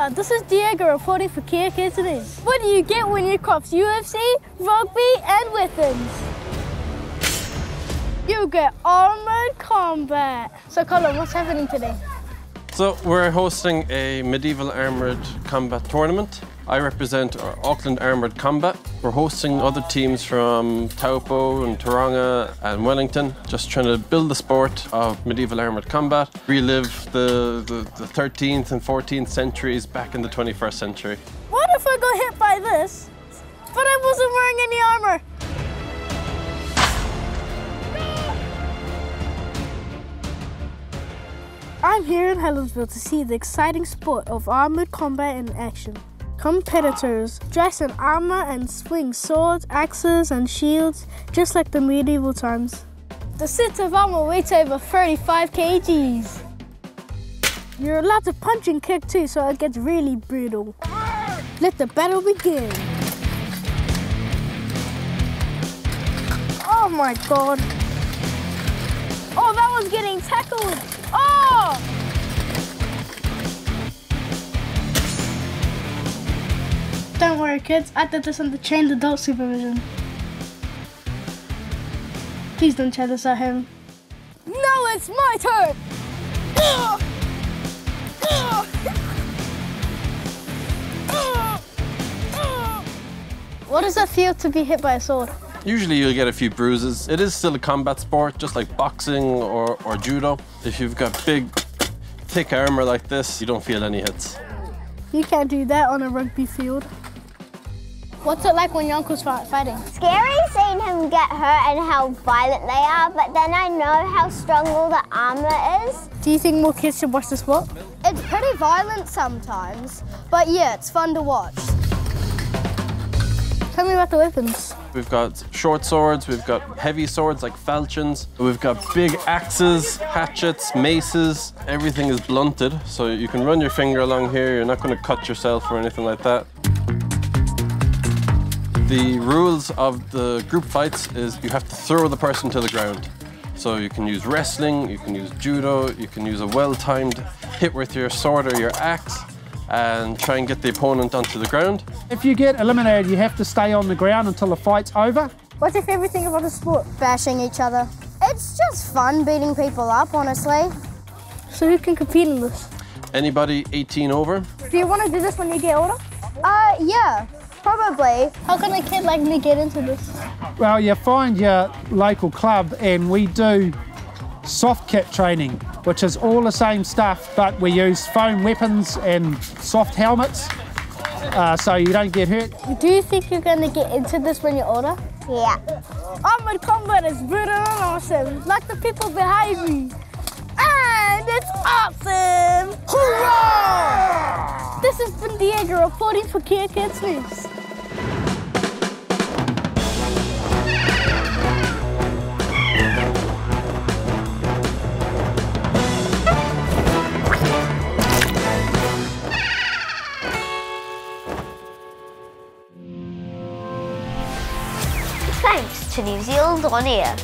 Hola, this is Diego reporting for Kia Kids News. What do you get when you cross UFC, rugby and weapons? You get Armoured Combat. So Colin, what's happening today? So we're hosting a medieval armoured combat tournament. I represent our Auckland Armoured Combat. We're hosting other teams from Taupo and Tauranga and Wellington, just trying to build the sport of medieval armoured combat, relive the 13th and 14th centuries back in the 21st century. What if I got hit by this, but I wasn't wearing any armour? I'm here in Helensville to see the exciting sport of armoured combat in action. Competitors dress in armour and swing swords, axes and shields, just like the medieval times. The set of armour weighs over 35 kgs. You're allowed to punch and kick too, so it gets really brutal. Let the battle begin. Oh my god. Oh, that was getting tackled. Oh! Don't worry, kids. I did this under trained adult supervision. Please don't try this at home. Now it's my turn! What does it feel to be hit by a sword? Usually you'll get a few bruises. It is still a combat sport, just like boxing or judo. If you've got big, thick armour like this, you don't feel any hits. You can't do that on a rugby field. What's it like when your uncle's fighting? Scary seeing him get hurt and how violent they are, but then I know how strong all the armour is. Do you think more kids should watch the sport? It's pretty violent sometimes, but yeah, it's fun to watch. Tell me about the weapons. We've got short swords, we've got heavy swords like falchions, we've got big axes, hatchets, maces. Everything is blunted, so you can run your finger along here, you're not going to cut yourself or anything like that. The rules of the group fights is you have to throw the person to the ground. So you can use wrestling, you can use judo, you can use a well-timed hit with your sword or your axe and try and get the opponent onto the ground. If you get eliminated, you have to stay on the ground until the fight's over. What's your favourite thing about the sport? Bashing each other. It's just fun beating people up, honestly. So who can compete in this? Anybody 18 over. Do you want to do this when you get older? Yeah, probably. How can a kid like me get into this? Well, you find your local club and we do soft kit training, which is all the same stuff, but we use foam weapons and soft helmets so you don't get hurt. Do you think you're going to get into this when you're older? Yeah. Armoured combat is brutal and awesome, like the people behind me. And it's awesome! Hurrah! This has been Diego reporting for Kia Kids News. Thanks to New Zealand On Air.